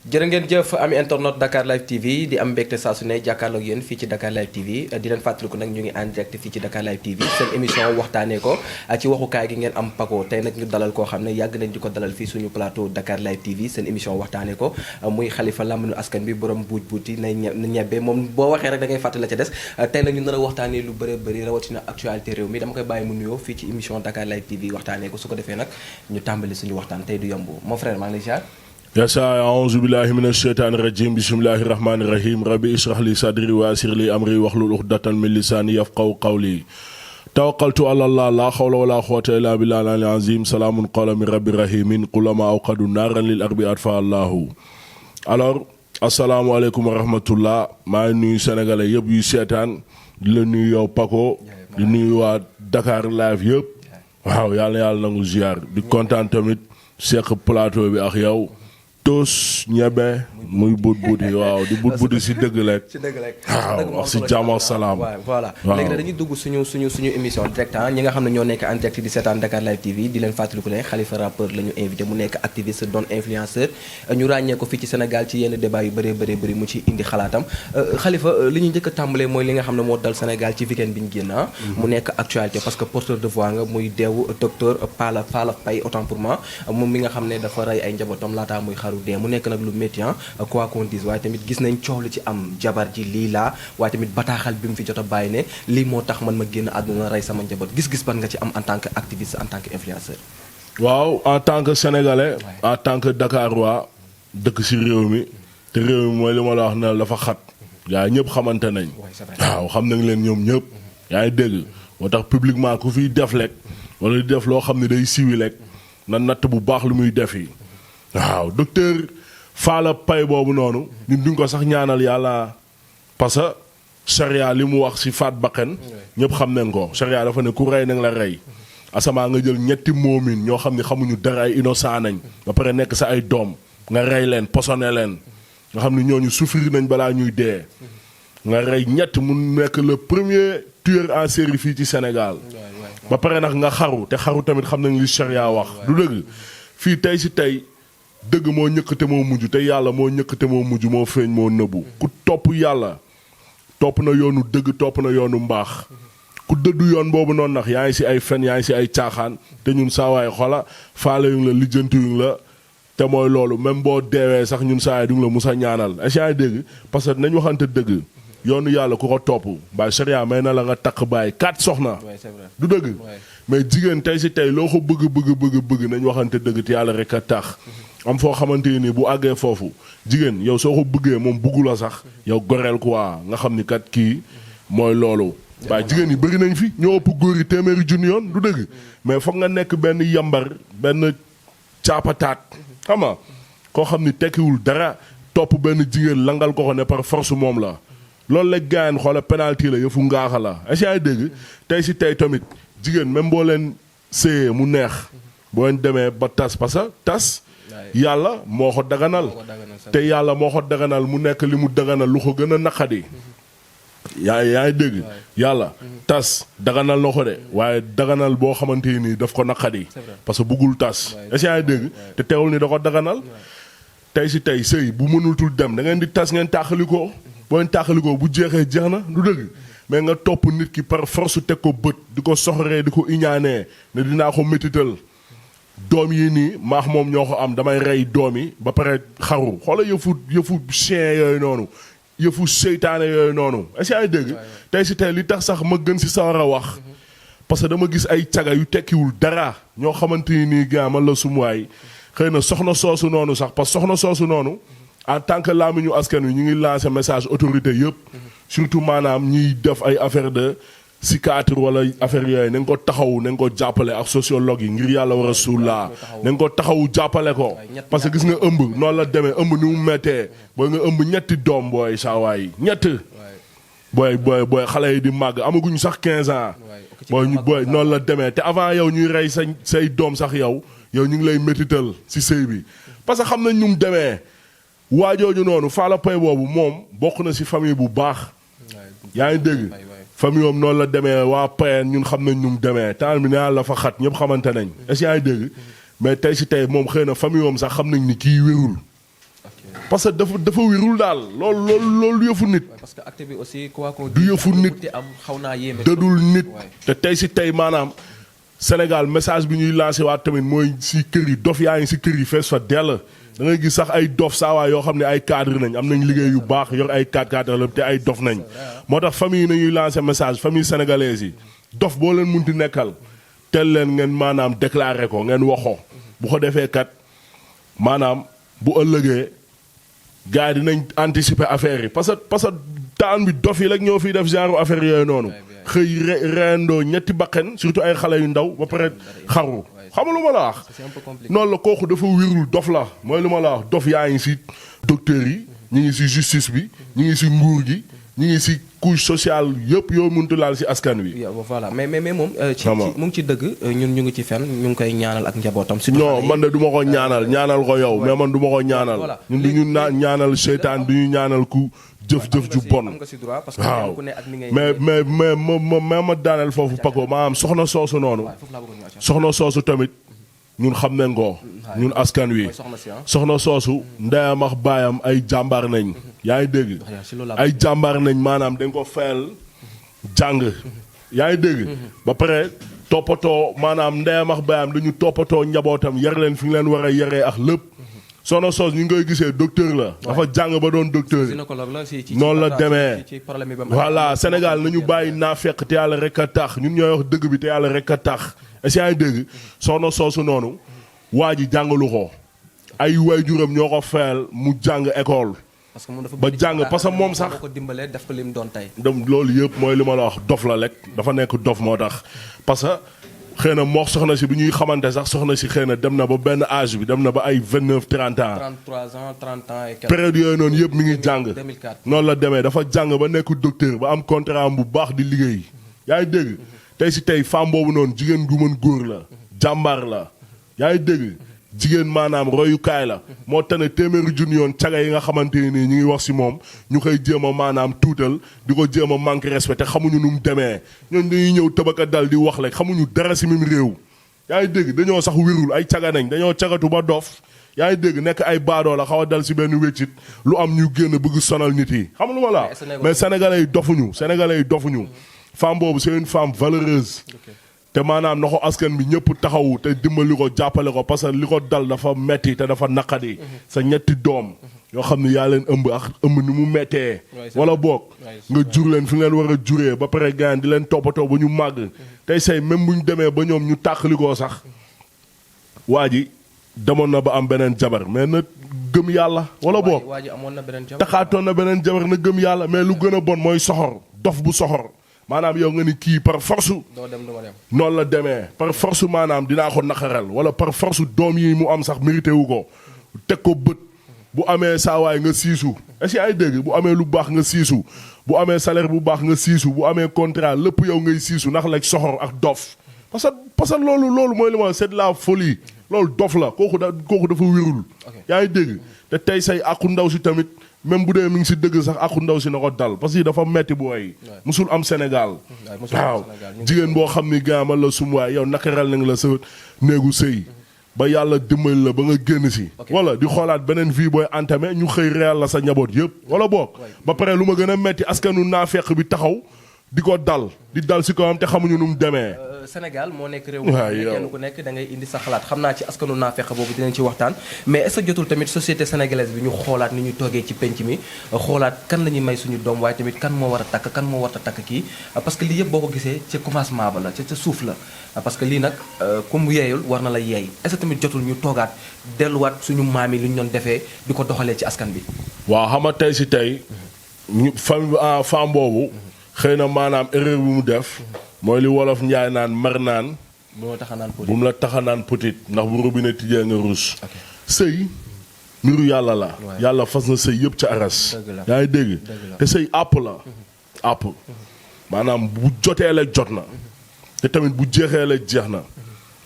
jërë ngeen jëf ami internet Dakar Live TV di am mbégte saa su ne jàkkaarloog yéen fii ci Dakar Live TV di leen fàttaliku nag ñu ngi en direct fii ci Dakar Live TV seen émission waxtaanee ko ci waxukaay gi ngeen am Paco tey nag ñu dalal koo xam ne yàgg nañ di ko dalal fii suñu plateau Dakar Live TV seen émission waxtaanee ko muy Khalifa làmmiñu askan bi borom buuj buuti na ñebbe moom boo waxee rek da ngay fàttali la ca des tey nag ñu nar a waxtaanee lu bëre bëri rawatina actualité réew mi dama koy bàyyi mu nuyoo fii ci émission Dakar Live TV waxtaanee ko su ko defee nag ñu tàmbali suñu waxtaan tey du yomb mon frère maa ngi lay ziar. yasa a'uuzu billahi mina sheytaani rajim bismillahi rahmaani rahim rabbi israh li sadri wa yassir li amri wahlul uqdatan min lisaani yafqahu qawli tawakkaltu ala allah la hawla wala quwwata illa billahi al azim salaamun qawlan min rabbi rahimin qulama awqadu naaran lil arbi atfa allahu. alors asalaamaaleykum wa rahmatullah maa ngi nuyu sénégalais yëpp yu seetaan di la nuyu yow Paco di nuyu waa Dakar Live yëpp waaw yàlla nangu ziar di kontaan tamit seq plateau bi ak yow tos ñebe muy buut buuti waaw di buut buuti si dëgg rek. si dëgg rek waaw wax si jàmm ak salaam. waaw voilà léegi nag dañuy dugg suñu émission direct ñi nga xam ne ñoo nekk en direct di seetaan Dakar Live TV di leen fàttaliku ne Khalifa rappeur la ñu invité mu nekk activiste doon influenceur ñu ràññee ko fii ci Sénégal ci yenn débat yu bëree bëri mu ci indi xalaatam Khalifa li ñu njëkk a tàmbalee mooy li nga xam ne moo dal Sénégal ci weekend bi ñu génn mu nekk actualité parce que porteur de voix nga muy deewu docteur Palla Faye autant pour moi moom mi nga xam ne dafa rey ay njabootam laataa muy xaru dee mu nekk nag lu métti quoi qu'on dise waaye tamit gis nañ coow lu ci am jabar ji lii laa waaye tamit bataaxal bi mu fi jot a bàyyi ne lii moo tax man ma génn àdduna rey sama njaboot gis-gis ban nga ci am en tant que activiste en tant que influenceur. waaw en tant que sénégalais en tant que Dakarois dëkk si réew mi te réew mi mooy li ma la wax ne dafa xat yaa ñëpp xamante nañ waaw xam nañ leen ñoom ñëpp yaa ngi dégg moo tax publiquement ku fiy def lekk wala di def loo xam ne day siwi lekk na natt bu baax lu muy def yi waaw docteur Falla Faye boobu noonu ñun duñ ko sax ñaanal yàlla parce que charia li mu wax si faat bakkan ñëpp xam nañ ko charia dafa ne ku rey nañ la rey asamaa nga jël ñetti moomin ñoo xam ne xamuñu dara ay innocent nañ ba pare nekk sa ay doom nga rey leen posone leen nga xam ne ñooñu souffrir nañ balaa ñuy dee nga rey ñett mu nekk le premier tueur en série fii ci Sénégal ba pare nag nga xaru te xaru tamit xam nañ li charia wax du dëgg fii tey si tey dëgg moo ñëkk te moo mujj te yàlla moo ñëkk te moo mujj moo feeñ moo nëbbu ku topp yàlla topp na yoonu dëgg topp na yoonu mbaax ku dëddu yoon boobu noonu nag yaa ngi si ay fen yaa ngi si ay caaxaan te ñun saawaay xola faale yu ngi la lijjanti yu ngi la te mooy loolu même boo deewee sax ñun saawaay du ngi la musa ñaanal est-ce dégg parce que nañ waxante dëgg yoonu yàlla ku ko topp baay sharia may na la nga takk baay 4 soxna du dëgg mais jigéen tey si tey loo ko bëgg nañ waxante dëgg te yàlla rek a tax am foo xamante ni bu àggee foofu jigéen yow soo ko bëggee moom bëggu la sax yow goreel quoi nga xam ni kat kii mooy loolu waaye jigéen yi bëri nañ fi ñoo ëpp góor yi téeméeri junni yoon du dëgg mais foog nga nekk benn yambar benn caapataat xam nga koo xam ni tekkiwul dara topp benn jigéen langal ko ne par force moom la loolu la gaayan xoola penalty la yëfu ngaaxa la est-ce que dégg tey si tey tamit jigéen même boo leen séyee mu neex boo leen demee ba tas parce que tas yàlla moo ko daganal te yàlla moo ko daganal mu nekk li mu daganal lu ko gën a naqadi yaa ngi dégg yàlla tas daganal na ko de waaye daganal boo xamante nii daf ko naqadi parce que buggul tas est-ce que yaa ngi dégg te teewul ni da ko daganal tey si tey sëy bu mënutul dem da ngeen di tas ngeen tàqalikoo boo leen tàqalikoo bu jeexee jeex na du dëgg mais nga topp nit ki par force teg ko bët di ko soxoree di ko iñaanee ne dinaa ko métital doom yi nii maax moom ñoo ko am damay rey doom yi ba pare xaru xoola yëfu chien yooyu noonu yëfu seytaane yooyu noonu est-ce que ay dégg tey si tey li tax sax ma gën si sawar a wax parce que dama gis ay caga yu tekkiwul dara ñoo xamante ni nii gaa man la sumuwaay xëy na soxna soosu noonu sax parce que soxna soosu noonu en tant que làmmiñu askan wi ñu ngi lancer message autorité yëpp surtout maanaam ñiy def ay affaire de psychiatre wala affaire yooyu nañ ko taxaw nañ ko jàppale ak sociologue yi ngir yàlla war a suulaa nañ ko taxawu jàppale ko parce que gis nga ëmb noonu la demee ëmb ni mu méttee booy nga ëmb ñetti doom booy saawaay yi ñett booy xale yi di màgg amaguñu sax 15 ans booy noonu la demee te avant yow ñuy rey say doom sax yow ñu ngi lay métital si sëy bi parce que xam nañ ñu mu demee waajooju noonu Falla Faye boobu moom bokk na si famille bu baax yaa ngi dégg famille am noonu la demee waa Payeen ñun xam nañ ñu mu demee temps bi nee la fa xat ñëpp xamante nañ est-ce que yaa ngi dégg mais tey si tey moom xëy na famille am sax xam nañ ni kii wérul parce que dafa wirul daal loolu yëfu nit. parce que acte bi aussi quoi qu'on du yëfu nit am xaw naa yéeme. dadul nit te tey si tey maanaam Sénégal message bi ñuy lancé waat tamit mooy si kër yi dof yaa ngi si kër yi fees fa dell. da ngay gis sax ay dof saawaay yoo xam ne ay cadre nañ am nañ liggéey yu baax yor ay cadre la te ay dof nañ moo tax famille yi nañuy lancé message famille sénégalaise yi dof boo leen munti nekkal teel leen ngeen maanaam déclaré ko ngeen waxoo bu ko defee kat maanaam bu ëllëgee gars yi dinañ anticiper affaire yi parce que temps bi dof yi rek ñoo fiy def genre affaire yooyu noonu xëy reendoo ñetti baqen surtout ay xale yu ndaw ba pare xaru xam lu ma la wax noonu la kooku dafa wérul dof la mooy lu ma la wax dof yaa ngi si docteurs yi ñu ngi si justice bi ñu ngi si nguur gi ñu ngi si couche sociale yëpp yoo mënut laal si askan wi. voilà mais moom. mu ngi ci dëgg ñun ñu ngi ci fen ñu ngi koy ñaanal ak njabootam. non man de du ma ko ñaanal ko yow mais man du ma ko ñaanal. ñun du ñu ñaanal seytaan du ñu ñaanal ku jëf-jëf ju bon. waaw mais ma daaneel foofu Paco maanaam soxna soosu noonu. soxna soosu tamit ñun xam nañ ko. ñun askan wi. soxna soosu ndeyam ak baayam ay jàmbaar nañ. yaa ngi dégg ay jàmbaar nañ maanaam dañ ko fayal jàng. yaa ngi dégg. ba pare toppatoo maanaam ndeyam ak baayam dañu toppatoo njabootam yar leen fi ñu leen war a yaree ak lépp. soxna soos ñu ngi koy gisee docteur la. dafa jàng ba doon docteur. noonu la demee. voilà Sénégal nañu bàyyi naa fekk te yàlla rek a tax ñun ñooy wax dëgg bi te yàlla rek a tax. est-ce que yaa ngi dégg soxna soosu noonu waa ji jàngalu ko ay waajuram ñoo ko fayal mu jàng école. ba jàng parce que moom sax def ko lim doon tey. loolu yëpp mooy li ma la wax dof la rek dafa nekk dof moo tax parce que xëy na moo soxna si bi ñuy xamante sax soxna si xëy na dem na ba benn âge bi dem na ba ay 29 30 ans. 33 ans 30 ans et quelques. période yooyu noonu yëpp mi ngi jàng. 2004 noonu la demee dafa jàng ba nekk docteur ba am contrat am bu baax di liggéey. yaa ngi dégg tey si tey femme boobu noonu jigéen gu mën góor la. jàmbaar la yaa ngi dégg. jigéen maanaam royukaay la moo tax ne téeméeri junni yoon caga yi nga xamante ni ñu ngi wax si moom ñu koy jéem a maanaam tuutal di ko jéem a manque respect te xamuñu nu mu demee ñooñu dañuy ñëw tëbaka dal di wax rek xamuñu dara si mim réew. yaa ngi dégg dañoo sax wérul ay caga nañ dañoo cagatu ba dof yaa ngi dégg nekk ay baadoo la xaw a dal si benn wéccit lu am ñu génn bëgg sonal nit yi xam lu ma la mais sénégalais yi dofuñu femme boobu c'est une femme valeureuse. te maanaam na ko askan bi ñëpp taxawu te dimbali ko jàppale ko parce que li ko dal dafa metti te dafa naqadi. sa ñetti doom yoo xam ne yaa leen ëmb ak ëmb ni mu mettee. wala boog nga jur leen fi leen war a juree ba pare gaan di leen toppatoo ba ñu màgg. tey say même bu ñu demee ba ñoom ñu tàqalikoo sax waa ji demoon na ba am beneen jabar mais na gëm yàlla. wala boog waa ji amoon na beneen jabar taxaatoon na beneen jabar na gëm yàlla mais lu gën a bon mooy soxor dof bu soxor. maanaam yow nga ni kii par force. doo dem doo dem. noonu la demee par force maanaam dinaa ko naqaral wala par force doom yi mu am sax mérité wu ko teg ko bët bu amee saawaay nga siisu est-ce que ay dégg bu amee lu baax nga siisu bu amee salaire bu baax nga siisu bu amee contrat lépp yow ngay siisu ndax la soxor ak dof parce que loolu mooy li ma c'est de la folie loolu dof la kooku dafa wérul. yaa ngi dégg te tey say àqu ndaw si tamit. même bu dee mi ngi si dëgg sax àqu ndaw si na ko dal parce que dafa metti booy. musul am Sénégal. waaw jigéen boo xam ni gaamal la sum waay yow nakaral nañ la sa néegu sëy ba yàlla dimbali la ba nga génn si. wala di xoolaat beneen vie booy entamé ñu xëy réel la sa njaboot yëpp. wala boog ba pare lu ma gën a metti askanu naafeq bi taxaw di ko dal di dal si kawam te xamuñu nu mu demee. Sénégal moo nekk réew mi kenn ku nekk da ngay indi sa xalaat xam naa ci askanu naafeq boobu dinañ ci waxtaan mais est-ce que jotul tamit société sénégalaise bi ñu xoolaat ni ñu toogee ci penc mi xoolaat kan la ñuy may suñu doom waaye tamit kan moo war a takk kan moo war a takk kii parce que lii yëpp boo ko gisee ca commencement ba la ca suuf la parce que lii nag ku mu yeeyul war na la yeey est-ce que tamit jotul ñu toogaat delluwaat suñu maam yi lu ñu doon defee di ko doxalee ci askan bi. waaw xam nga tey si tey ñu femme boobu xëy na maanaam erreur bi mu def. mooy li wolof njaay naan mar naan. bu mu la tax a naan petit ndax bu robinet tijjee nga ruus. sëy mbiru yàlla la. yàlla fas na sëy yëpp ca aras. yaa ngi dégg te sëy àpp la. àpp maanaam bu jotee la jot na. te tamit bu jeexee la jeex na.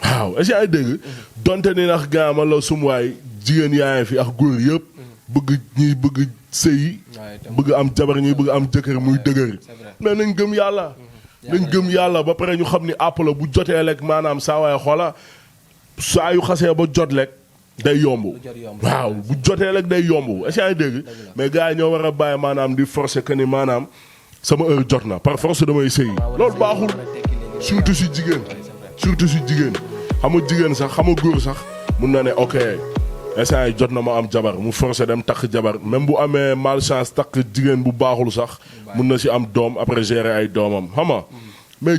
waaw est-ce que yaa ngi dégg. donte ni ndax gaama la sumuwaay jigéen yaa ngi fi ak góor yëpp. bëgg sëy bëgg am jabar ñuy bëgg am jëkkër muy dëgër. mais nañ gëm yàlla. nañ gëm yàlla ba pare ñu xam ni àpp la bu jotee lekk maanaam saa waay xoola saa yu xasee ba jot lekk day yomb waaw bu jotee rek day yomb est-ce que dégg mais gars yi ñoo war a bàyyi maanaam di forcer que ni maanaam sama heure jot na par force damay sëyi loolu baaxul surtout si jigéen xam nga jigéen sax xam nga góor sax mun na ne ok instant yi jot na ma am jabar mu forcer dem takk jabar même bu amee malchance takk jigéen bu baaxul sax mun na si am doom après gérer ay doomam xam nga mais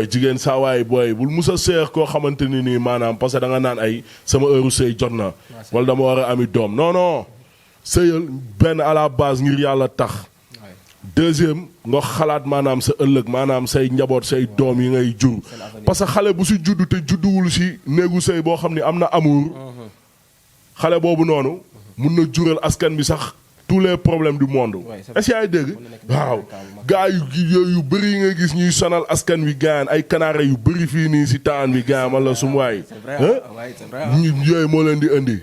jigéen saa waay booy bul musa seex koo xamante ni nii maanaam parce que da nga naan ay sama heure sëy jot na wala dama war a ami doom non sëyal benn à la base ngir yàlla tax deuxième nga xalaat maanaam sa ëllëg maanaam say njaboot say doom yi ngay jur parce que xale bu si juddu te judduwul si néegu sëy boo xam ni am na amour xale boobu noonu mun na jural askan bi sax tous les problèmes du monde est-ce que yaay dégg waaw gars yu bëri yi nga gis ñuy sonal askan wi gaan ay kanaara yu bëri fii nii si taan bi gaan wala sum waay yooyu moo leen di indi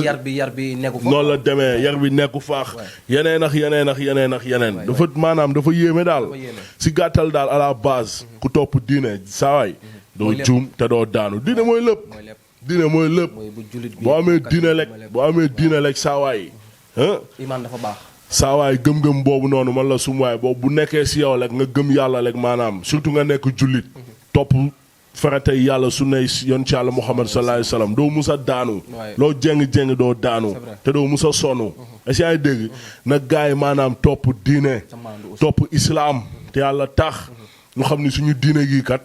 yar bi nekku fa noonu la demee yar bi nekku faax yeneen dafa maanaam dafa yéeme daal si gàttal daal à la base ku topp diine saawaay doo juum te doo daanu diine mooy lépp boo amee diine lekk saawaay iman dafa baax saawaay gëm-gëm boobu noonu man la sumuwaay boobu bu nekkee si yow rek nga gëm yàlla rek maanaam surtout nga nekk jullit topp faratay yàlla su ne yoon ci yàlla Muhammad sallallahu alayhi wasallam doo musa daanu loo jéng doo daanu te doo musa sonn est-ce que dégg na gars yi maanaam topp diine topp islam te yàlla tax ñu xam ni suñu diine gii kat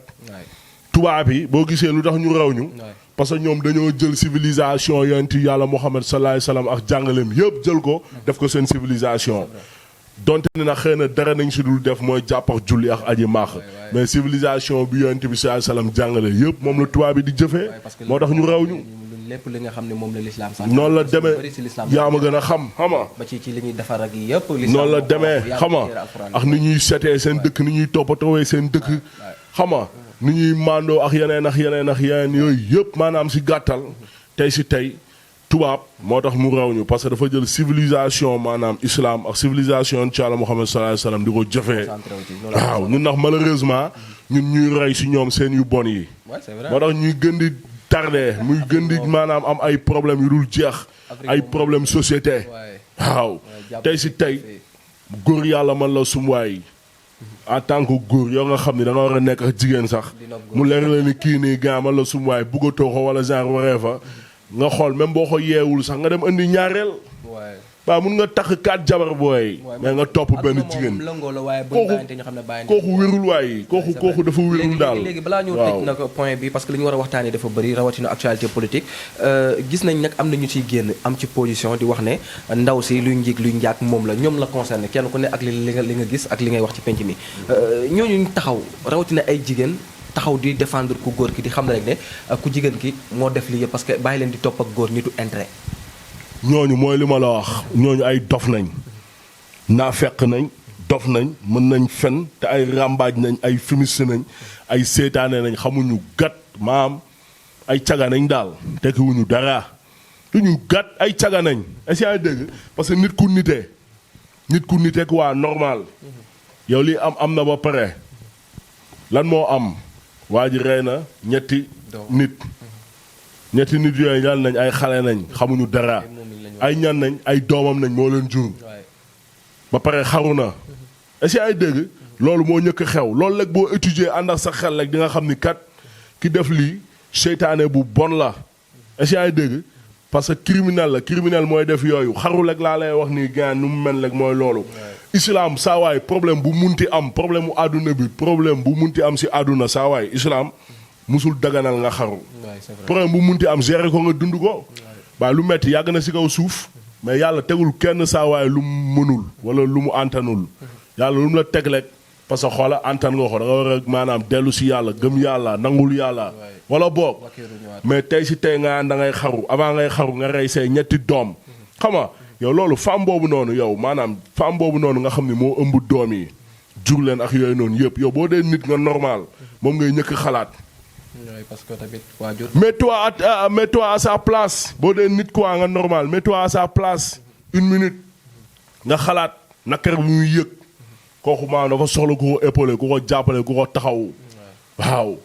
tubaab yi boo gisee lu tax ñu raw ñu parce que ñoom dañoo jël civilisation yonent yàlla Muhammad sallallahu alayhi wasallam ak jàngaleem yëpp jël ko def ko seen civilisation donte ne nag xëy na dara nañ si dul def mooy jàpp ak julli ak aji maax mais civilisation bi yonent bi sallallahu alayhi wasallam jàngale yëpp moom la tubaab bi di jëfee moo tax ñu raw ñu lépp li nga xam ne moom la l'islam sax noonu la demee yaa ma gën a xam xama ba ci li ñuy defar ak yëpp noonu la demee xama ak ni ñuy setee seen dëkk ni ñuy toppatoowee seen dëkk xama ni ñuy mandoo ak yeneen yooyu yëpp maanaam si gàttal tey tubaab moo tax mu raw ñu parce que dafa jël civilisation maanaam islam ak civilisation ci Yàlla Muhammad sallallahu alayhi wasallam di ko jëfee waaw ñun ndax malheureusement ñun ñuy rey si ñoom seen yu bon yi moo tax ñuy gën di tardé muy gën di maanaam am ay problèmes yu dul jeex ay problème société waaw tey góor yàlla man la sumuwaay en tant que góor yoo nga xam ni da nga war a nekk ak jigéen sax mu leer la ni kii nii gaa man la sumuwaay buggatoo ko wala genre waree fa nga xool même boo ko yeewul sax nga dem indi ñaareel waaw mun nga takk 4 jabar booy mais nga topp benn jigéen kooku wérul waay kooku dafa wérul daal léegi balaa ñoo tëj nag point bi parce que li ñu war a waxtaanee dafa bëri rawatina actualité politique gis nañ nag am na ñu ciy génn am ci position di wax ne ndaw si luy njiig luy njaak moom la ñoom la concerné kenn ku ne ak li nga gis ak li ngay wax ci penc mi ñooñu taxaw rawatina ay jigéen taxaw di défendre ku góor ki di xam ne rek ne ku jigéen ki moo def lii yëpp parce que bàyyi leen di topp ak góor nitu intérêt ñooñu mooy li ma la wax ñooñu ay dof nañ naafeq nañ dof nañ mën nañ fen te ay ràmbaaj nañ ay fumiste nañ ay seetaane nañ xamuñu gat maam ay caga nañ daal tekkiwuñu dara duñu gat ay caga nañ est-ce que dégg parce que nit ku nite quoi normal yow lii am na ba pare lan moo am waa ji rey na ñetti nit yooyu yal nañ ay xale nañ xamuñu dara ay ñan nañ ay doomam nañ moo leen jur ba pare xaru na est-ce que ay dégg loolu moo ñëkk xew loolu rek boo étudier ànd ak sa xel rek di nga xam ni kat ki def lii seytaane bu bon la est-ce que ay dégg parce que criminel mooy def yooyu xaru rek laa lay wax nii gaan nu mu mel rek mooy loolu islam saawaay problème bu munti am problème mu àdduna bi problème bu munti am si àdduna saawaay islam musul daganal nga xaru problème bu munti am gérer ko nga dund ko waaye lu metti yàgg na si kaw suuf mais yàlla tegul kenn saawaay lu mu mënul wala lu mu antanul yàlla lu mu la teg rek parce que xoola antan nga ko da nga war a maanaam dellu si yàlla gëm yàlla nangul yàlla wala boog mais tey si tey nga da ngay xaru avant ngay xaru nga rey say ñetti doom xam nga yow loolu femme boobu noonu yow maanaam femme boobu noonu nga xam ne moo ëmb doom yi jur leen ak yooyu noonu yëpp yow boo dee nit nga normal moom ngay ñëkk xalaat parce que tamit waajur mets-toi à sa place boo dee nit quoi nga normal mets-toi à sa place 1 minute nga xalaat nakar bi muy yëg kooku maanaam dafa soxla ku ko épaulé ku ko jàppale ku ko taxaw waaw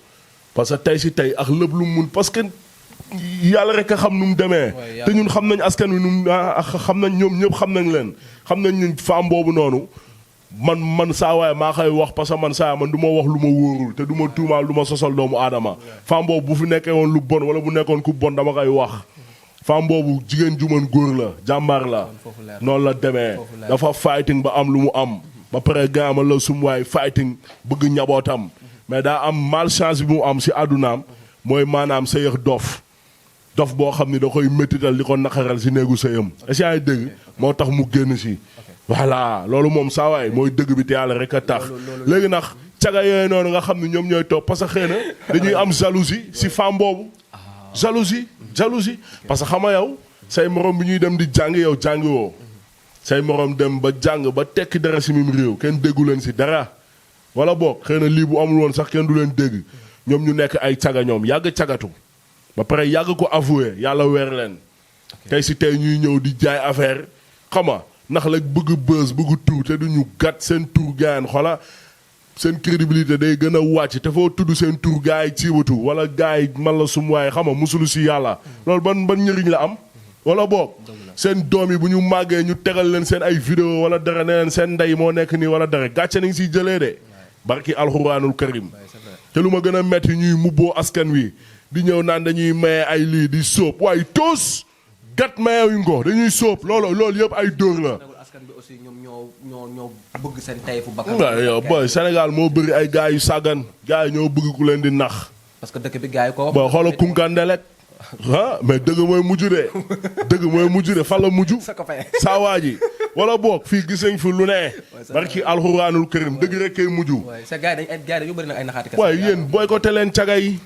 parce que tey si tey ak lépp lu mun parce que yàlla rek a xam nu mu demee. te ñun xam nañ askan wi xam nañ ñoom ñëpp xam nañ leen xam nañ ñun femme boobu noonu. man saa waaye maa koy wax parce que man saa man du ma wax lu ma wóorul te du ma tuumaal du ma sosal doomu aadama femme boobu bu fi nekkee woon lu bon wala bu nekkoon ku bon dama koy wax femme boobu jigéen ju mën góor la jàmbaar la noonu la demee dafa fighting ba am lu mu am ba pare gaama la sum waay fighting bëgg ñabootam mais daa am malchance bi mu am si àddunaam mooy maanaam sëyëx dof boo xam ni da koy méttital di ko naqaral si néegu sëyam est-ce que dégg moo tax mu génn si voilà loolu moom saa waay mooy dëgg bi te yàlla rek a tax léegi nag caga yooyu noonu nga xam ne ñoom ñooy toog parce que xëy na dañuy am jalousie si femme boobu jalousie parce que xam nga yow say morom bi ñuy dem di jàng yow jàngi woo say morom dem ba jàng ba tekki dara si mim réew kenn déggu leen si dara wala boog xëy na lii bu amul woon sax kenn du leen dégg ñoom ñu nekk ay caga ñoom yàgg cagatu ba pare yàgg ko avoué yàlla weer leen tey si tey ñuy ñëw di jaay affaire xam nga ndax la bëgg buzz bëgg tur te duñu gàtt seen tur gaan xola seen crédibilité day gën a wàcc te foo tudd seen tur gars yi ciibatu wala gars yi man la sum waaye xam nga musulu si yàlla loolu ban njëriñ la am wala boog seen doom yi bu ñu màggee ñu tegal leen seen ay vidéo wala dara ne leen seen ndey moo nekk nii wala dara gàcce nañ siy jëlee de barki alxuraanul karim te lu ma gën a metti ñuy mubboo askan wi di ñëw naan dañuy maye ay lii di sóob waaye toos gat mayewuñ ko dañuy sóob loolu yëpp ay dóor la. askan bi aussi ñoom ñoo bëgg seen tayefu bakkan. waaw yow boy Sénégal moo bëri ay gars yu sàggan gars yi ñoo bëgg ku leen di nax. parce que dëkk bi gars yi ko wax. booy xoolal kunkandelek mais dëgg mooy mujj de fan la mujj. saa waa ji wala boog fii gis nañ fi lu ne. barki alxuraanul karim dëgg rek kay mujj. waaye sa gars yi dañu bëri nag ay naxaati. waaye yéen boycotté leen caga yi.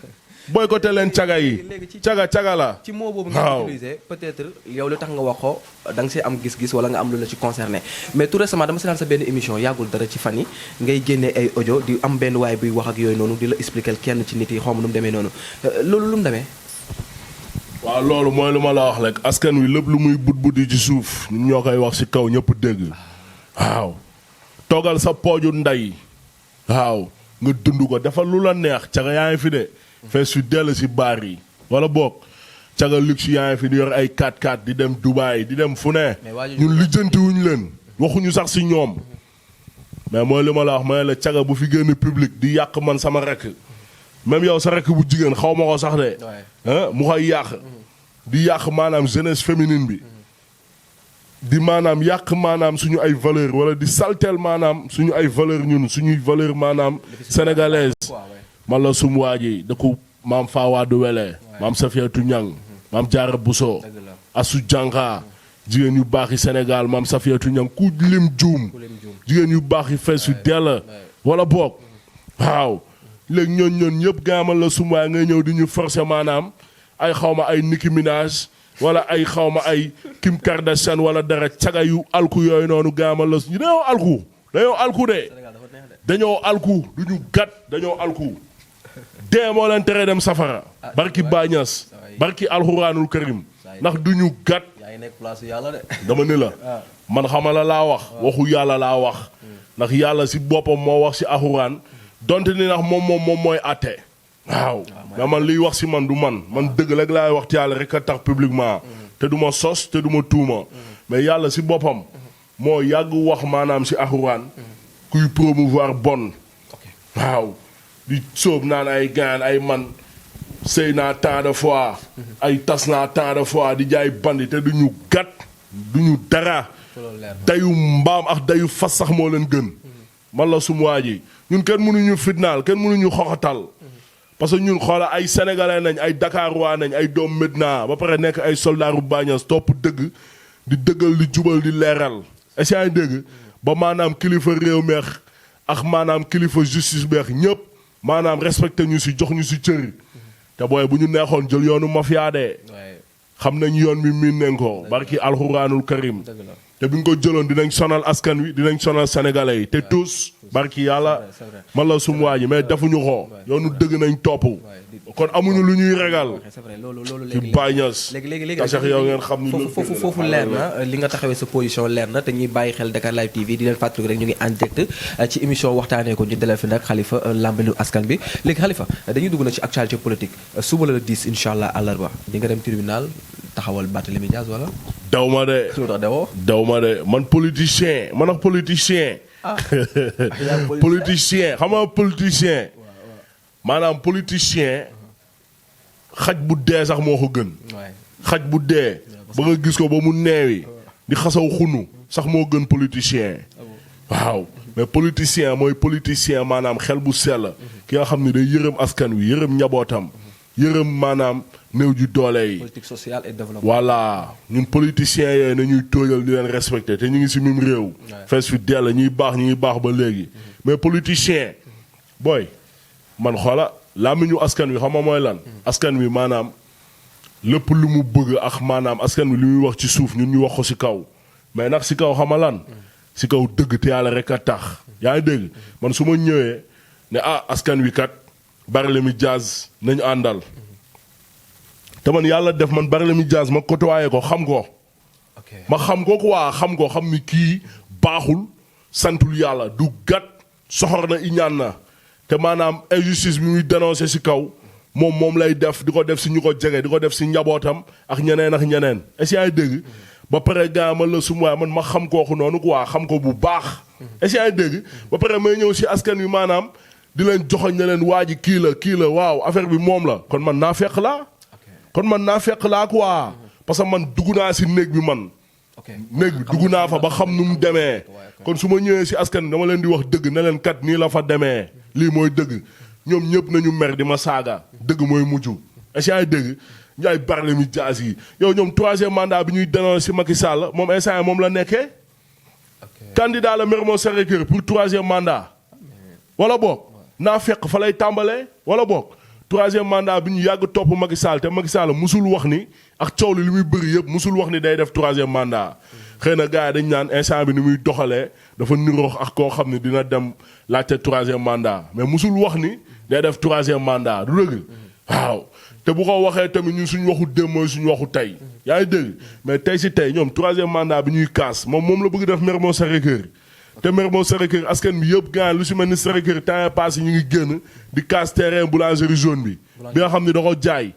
boycotté leen caga yi caga la. ci mot boobu nga utilisé peut-être yow lu tax nga wax ko da nga see am gis-gis wala nga am lu la ci concerné mais tout récemment dama seetaan sa benn émission yàggul dara ci fan yi ngay génnee ay audio di am benn waay buy wax ak yooyu noonu di la expliquer kenn ci nit yi xaw ma nu mu demee noonu loolu lu mu demee. waaw loolu mooy lu ma la wax rek askan wi lépp lu muy but yi ci suuf ñun ñoo koy wax ci kaw ñëpp dégg waaw toogal sa pooju ndey waaw nga dund ko dafa lu la neex caga yaa ngi fi de. fees fi dell si baar yi wala boog caga luxe yaa ngi fi di yor ay 4x4 di dem Dubaï di dem fu ne ñun lijjantiwuñu leen waxuñu sax si ñoom mais mooy li ma la wax mooy la caga bu fi génn public di yàq man sama rekk même yow sa rekk bu jigéen xaw ma ko sax de mu koy yàq di yàq maanaam jeunesse féminine bi di maanaam yàq maanaam suñu ay valeur wala di salteel maanaam suñu ay valeur ñun suñuy valeur maanaam sénégalaise man la sum waa ji dëkku maam Fawadu Wele maam Safiatou Niang maam Diarra Bousso Asu Janka jigéen yu baax yi Sénégal maam Safiatou Niang ku lim juum jigéen yu baax yi fees yu dell wala boog waaw léegi ñoon ñëpp gaamal la sum waay ngay ñëw di ñu forcer maanaam ay xawma ay Nicki Minaj wala ay xawma ay Kim Kardashian wala dara caga yu alku yooyu noonu gaamal la ñu dañoo alku de dañoo alku du ñu gat dañoo alku dee moo leen tere dem safara barki Bañas barki alxuraanul karim ndax du ñu gat dama ni la man xamala laa wax waxu yàlla laa wax ndax yàlla si boppam moo wax si alxuraan donte ni ndax moom mooy àtte waaw mais man liy wax si man du man dëgg rek laay wax ci yàlla rek a tax publiquement te du ma sos te du ma tuuma mais yàlla si boppam moo yàgg wax maanaam si alxuraan kuy promouvoir bon waaw di sóob naan ay gaan ay man sëy naa tant de fois ay tas naa tant de fois di jaay bandi te du ñu gat du ñu dara dayu mbaam ak dayu fas sax moo leen gën man la sum waa ji ñun kenn mënuñu fitnaal kenn mënuñu xoxatal parce que ñun xoola ay sénégalais nañ ay Dakar waa nañ ay doom Medina ba pare nekk ay soldaaru Bañas topp dëgg di dëggal di jubal di leeral est-ce que dégg ba maanaam kilifa réew meex ak maanaam kilifa justice beex ñëpp maanaam respecté ñu si jox ñu si cëri te booy bu ñu neexoon jël yoonu mafia de xam nañ yoon bi miin nañ ko barki alxuraanul karim te bi nga ko jëloon dinañ sonal askan wi dinañ sonal sénégalais yi te tous barki yàlla man la sum waa ji mais defuñu ko yoonu dëgg nañ topp kon amuñu lu ñuy ragal ci bañas léegi tasax yow ngeen xam ni foofu leer na li nga taxawee sa position leer na te ñuy bàyyi xel Dakar Live TV di leen fàttali rek ñu ngi en direct ci émission waxtaanee ko ñu dalal fi nag Khalifa làmbalu askan bi léegi Khalifa dañuy dugg na ci actualité politique suba la 10 incha allah àllarba di nga dem tribunal taxawal Barthélémy Dias wala daw ma de daw ma de man politicien man ak politicien politicien xam nga politicien maanaam politicien xaj bu dee sax moo ko gën xaj bu dee ba nga gis ko ba mu neewi di xasaw xunu sax moo gën politicien waaw mais politicien mooy politicien maanaam xel bu sell ki nga xam ne day yërëm askan wi yërëm njabootam yërëm maanaam néew ji doole yi politique sociale et développement voilà ñun politiciens yooyu na ñuy tóogal di leen respecté te ñu ngi si mim réew fees fi dell ñuy baax ba léegi mais politicien booy man xoola làmmiñu askan wi xam nga mooy lan askan wi maanaam lépp lu mu bëgg ak maanaam askan wi li muy wax ci suuf ñun ñu wax ko si kaw mais nag si kaw xam nga lan si kaw dëgg te yàlla rek a tax yaa ngi dégg man su ma ñëwee ne askan wi kat Barthélémy Dias nañu àndal te man yàlla def man Barthélémy Dias ma côtoyé ko xam ko ma xam ko quoi xam ni kii baaxul santul yàlla du gat soxor na iñaan na te maanaam injustice bi muy dénoncé si kaw moom lay def di ko def si ñu ko jege di ko def si njabootam ak ñeneen est-ce que yaa ngi dégg ba pare gaa man la sum waay man ma xam kooku noonu quoi xam ko bu baax est-ce que yaa ngi dégg ba pare may ñëw si askan wi maanaam di leen joxoñ ne leen waa ji kii la waaw affaire bi moom la kon man naa fekk laa quoi parce que man dugg naa si néeg bi man néeg bi dugg naa fa ba xam nu mu demee kon su ma ñëwee si askan dama leen di wax dëgg ne leen kat nii la fa demee lii mooy dëgg ñoom ñëpp nañu mer di ma saaga dëgg mooy mujj est-ce que dëgg ñaay Barthélémy Dias yi yow ñoom 3e mandat bi ñuy dénoncé si Macky Sall moom instant moom la nekkee candidat la Mermoz Sacré-Cœur pour 3e mandat wala boog naa fekk fa lay tàmbalee wala boog 3e mandat bi ñu yàgg topp Macky Sall te Macky Sall musul wax ni ak coow li muy bëri yëpp musul wax ni day def 3e mandat xëy na gars yi dañ naan instant bi ni muy doxalee dafa niroox ak koo xam ne dina dem laajte 3e mandat mais musul wax ni day def 3e mandat du dëgg waaw te bu ko waxee tamit ñun suñu waxu démb mooy suñu waxu tey yaa ngi dégg mais tey si tey ñoom 3e mandat bi ñuy kaas moom la bëgg def Mermoz Sacré-Cœur te Mermoz Sacré-Cœur askan bi yëpp gaan lu si mel ni Sacré-Cœur temps passé ñu ngi génn di casse terrain boulangerie jaune bi nga xam ne da ko jaay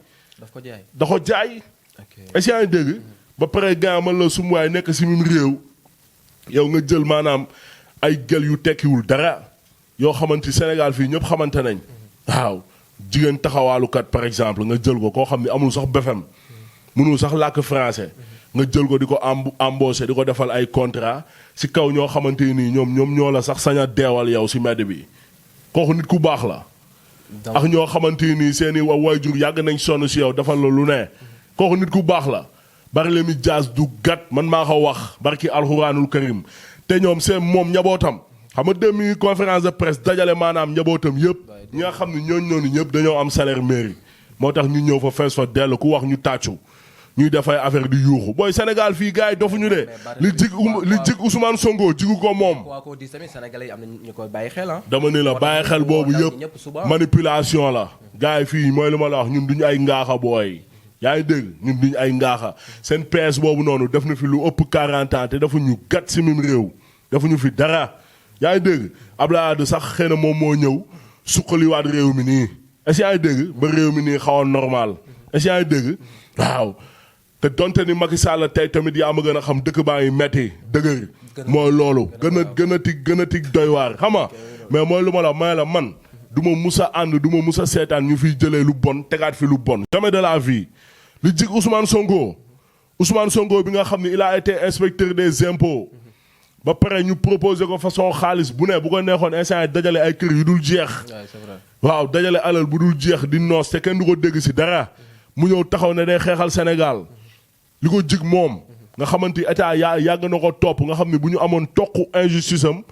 est-ce que yaa ngi dégg ba pare gaan man la sum waay nekk si mim réew yow nga jël maanaam ay gel yu tekkiwul dara yoo xamante Sénégal fii ñëpp xamante nañ waaw jigéen taxawaalukat par exemple nga jël ko koo xam ne amul sax BFEM mënul sax làkk français nga jël ko di ko embauché di ko defal ay contrat si kaw ñoo xamante nii ñoom ñoo la sax sañ a deewal yow si mbedd bi kooku nit ku baax la ak ñoo xamante nii seen i waajur yàgg nañ sonn si yow defal la lu ne kooku nit ku baax la Barthélémy Dias du gat man maa ko wax barki alxuraanul karim te ñoom seen moom njabootam xam nga dem mi conférence de presse dajale maanaam njabootam yëpp ñi nga xam ne ñooñu noonu ñëpp dañoo am salaire mairie moo tax ñu ñëw fa fees fa dell ku wax ñu tàccu ñuy def ay affaire di yuuxu booy Sénégal fii gars yi dofuñu de li jig Ousmane Sonko jigu ko moom. dama ne la bàyyi xel boobu yëpp manipulation la. gars yi fii mooy li ma la wax ñun duñu ay ngaaxa booy. yaa ngi dégg ñun duñu ay ngaaxa seen PS boobu noonu def na fi lu ëpp 40 ans te dafa ñu gat si mim réew dafa ñu fi dara. yaa ngi dégg Abdoulaye Wade sax xëy na moom moo ñëw suqaliwaat réew mi nii est-ce que yaa ngi dégg ba réew mi nii xawoon normal est-ce que yaa ngi dégg waaw. te donte ni Macky Sall tey tamit yaa ma gën a xam dëkk baa ngi metti dëgër mooy loolu gën a tig doy waar xam nga mais mooy lu ma la may la man du ma mus a ànd du ma mus a seetaan ñu fiy jëlee lu bon tegaat fi lu bon jamais de la vie li jig Ousmane Sonko bi nga xam ne il a été inspecteur des impôts ba pare ñu proposé ko façon xaalis bu ne bu ko neexoon instant dajale ay kër yu dul jeex waaw dajale alal bu dul jeex di noos te kenn du ko dégg si dara mu ñëw taxaw ne day xeexal Sénégal li ko jig moom nga xamante état yàgg na ko topp nga xam ne bu ñu amoon toq injustice am